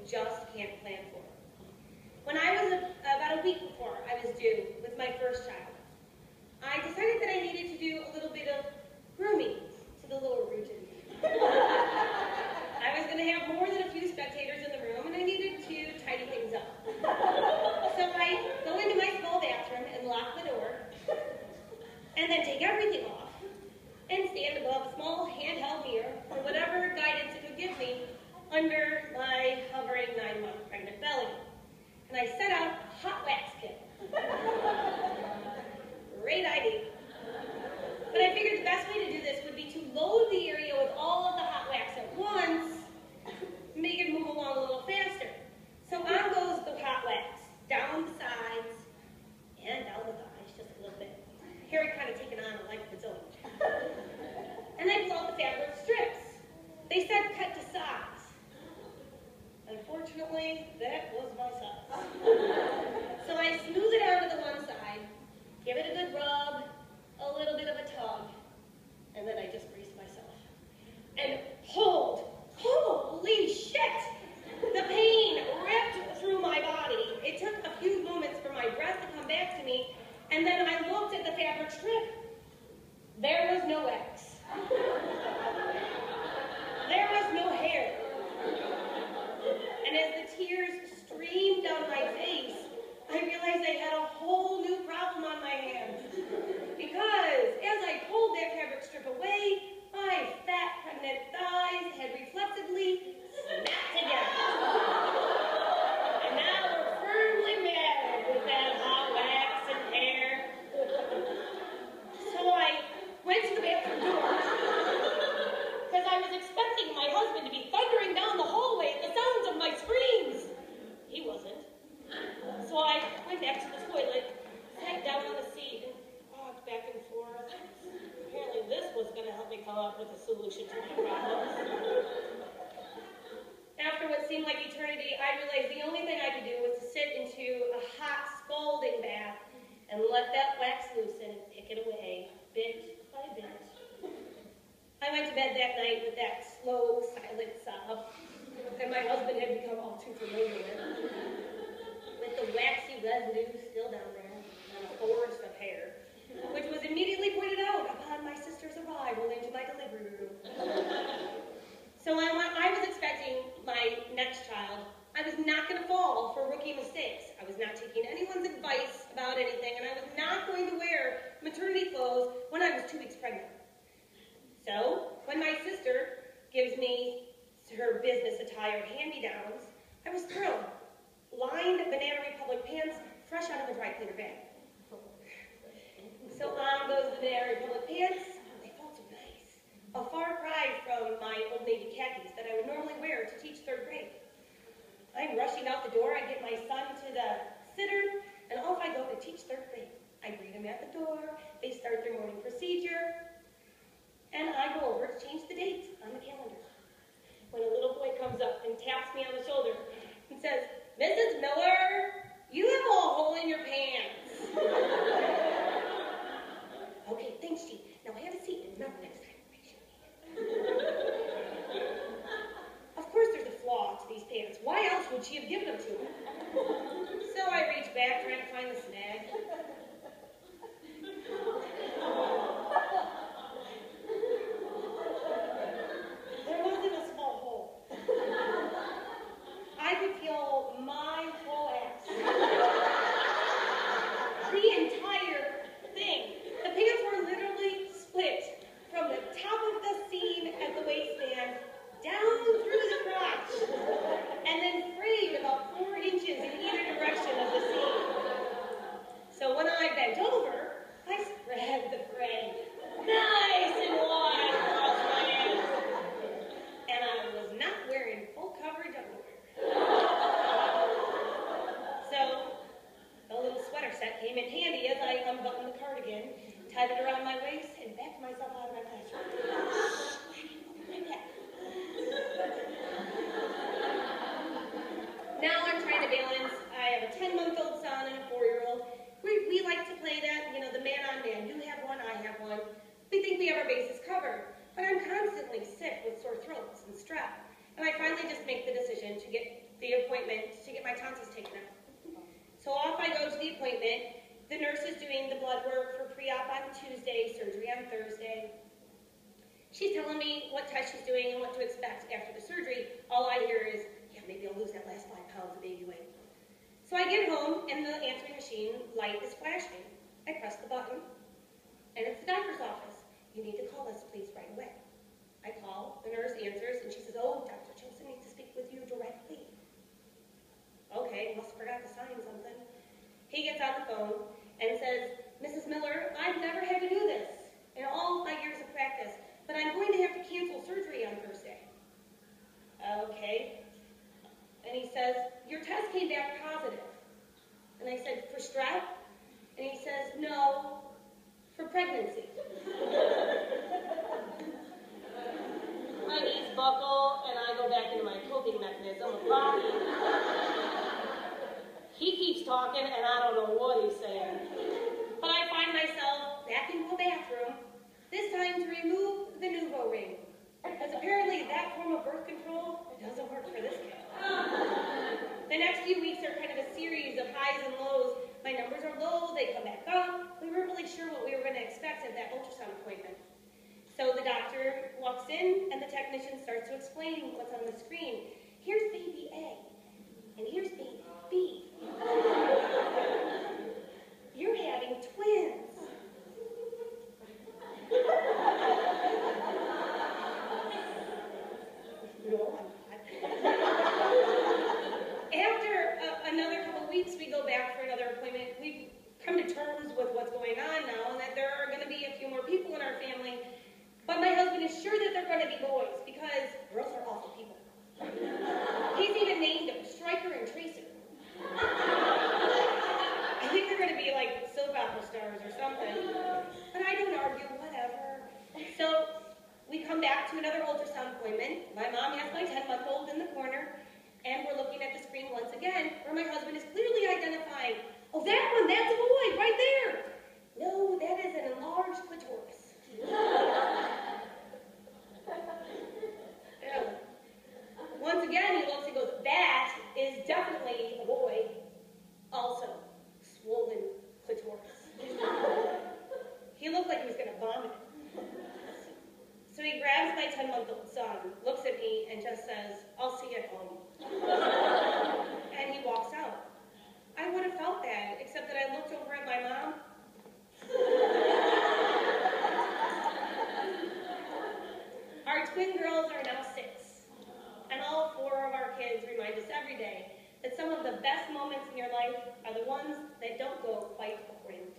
just can't plan for. When I was about a week before I was due with my first child, I decided that I needed to do a little bit of grooming to the little Rutan. I was going to have more than a few spectators in the room, and I needed to tidy things up. So I go into my small bathroom and lock the door, and then take everything off, and stand above a small handheld mirror for whatever guidance it would give me under my hovering 9-month pregnant belly. And I set out a hot wax kit. Great idea. But I figured the best way to do this would be to load the area with all of the hot wax at once, make it move along a little faster. So on goes the hot wax, down the sides, and down the thighs just a little bit. Hair had kind of taken on a life of its own. And I pull out the fabric strips. They said cut to size. Unfortunately, that was my size. So I smooth it onto the one side, give it a good rub, a little bit of a tug, and then I just brace myself. And holy shit! The pain ripped through my body. It took a few moments for my breath to come back to me, and then I looked at the fabric strip. There was no wax. There was no hair. And as the tears streamed down my face, I realized I had a whole new problem on my hands. Because as I pulled that fabric strip away, my fat, pregnant thighs had reflexively snapped together. And now we're firmly married with that hot wax and hair. So I went to the bathroom door because I was expecting my husband to be thundering down the hallway at the sounds of my screams. He wasn't. So I went back to the toilet, sat down on the seat, and rocked back and forth. Apparently this was going to help me come up with a solution to my problems. After what seemed like eternity, I realized the only thing I could do was to sit into a hot, scalding bath and let that wax loosen and pick it away, bit by bit. I went to bed that night with that slow, silent sob that my husband had become all too familiar with the waxy residue still down there on a forest of hair, which was immediately pointed out upon my sister's arrival into my delivery room. So when I was expecting my next child, I was not going to fall for rookie mistakes. I was not taking anyone's advice about anything, and I was not going to wear maternity clothes when I was 2 weeks pregnant. So when my sister gives me her business attire hand-me-downs, I was thrilled. Lined Banana Republic pants, fresh out of a dry cleaner bag. So on goes the Banana Republic pants. They felt so nice. A far cry from my Old Navy khakis that I would normally wear to teach 3rd grade. I'm rushing out the door. I get my son to the sitter, and off I go to teach 3rd grade. I greet him at the door. They start their morning procedure. And I go over to change the date on the calendar. When a little boy comes up and taps me on the shoulder and says, "Mrs. Miller, you have a hole in your pants." Okay, thanks, Chief. Now have a seat and remember next time. Of course there's a flaw to these pants. Why else would she have given them to me? So I reach back trying to find the snag. There wasn't a small hole. I could feel my whole ass. The entire thing. The pants were literally split from the top of the seam at the waistband down through the crotch, and then frayed about 4 inches in either direction of the seam. So when I bent over, I spread the fray nice and wide across my ass, and I was not wearing full coverage underwear. So the little sweater set came in handy as I unbuttoned the cardigan, tied it around my waist, and backed myself out of my classroom. Now I'm trying to balance. I have a 10-month-old son and a 4-year-old. We like to play that, the man-on-man. You have one, I have one. We think we have our bases covered. But I'm constantly sick with sore throats and strep. And I finally just make the decision to get the appointment to get my tonsils taken out. So off I go to the appointment. The nurse is doing the blood work for pre-op on Tuesday, surgery on Thursday. She's telling me what test she's doing and what to expect after the surgery. All I hear is, yeah, maybe I'll lose that last 5 pounds of baby weight. So I get home and the answering machine light is flashing. I press the button and it's the doctor's office. You need to call us, please, right away. I call, the nurse answers, and she says, oh, Dr. Joseph needs to speak with you directly. Okay, must have forgot to sign something. He gets on the phone and says, Mrs. Miller, I've never had to do this in all my years of practice, but I'm going to have to cancel surgery on Thursday. Okay. And he says, your test came back positive. And I said, for strep? And he says, no, for pregnancy. My knees buckle, and I go back into my coping mechanism of crying. He keeps talking, and I don't know what he's saying. But I find myself back into a bathroom, this time to remove the Nuvo ring. Because apparently that form of birth control doesn't work for this kid. The next few weeks are kind of a series of highs and lows. My numbers are low, they come back up. We weren't really sure what we were going to expect at that ultrasound appointment. So the doctor walks in, and the technician starts to explain what's on the screen. Here's baby A, and here's baby B. You're having twins. No, I'm not. After another couple of weeks, we go back for another appointment. We've come to terms with what's going on now, and that there are going to be a few more people in our family. But my husband is sure that they're going to be boys, because girls are awful people. He's even named them Stryker and Tracer. I think they're going to be like soap opera stars or something. But I don't argue, whatever. So we come back to another ultrasound appointment. My mom has my 10-month-old in the corner, and we're looking at the screen once again, where my husband is clearly identifying, oh, that one, that's a boy, right there. No, that is an enlarged clitoris. Once again, he looks and goes, that is definitely a boy. Also, swollen clitoris. He looked like he was going to vomit. So he grabs my 10-month-old son, looks at me, and just says, I'll see you at home. And he walks out. I would have felt bad, except that I looked over at my mom. Our twin girls are now 6. And all 4 of our kids remind us every day that some of the best moments in your life are the ones that don't go quite according to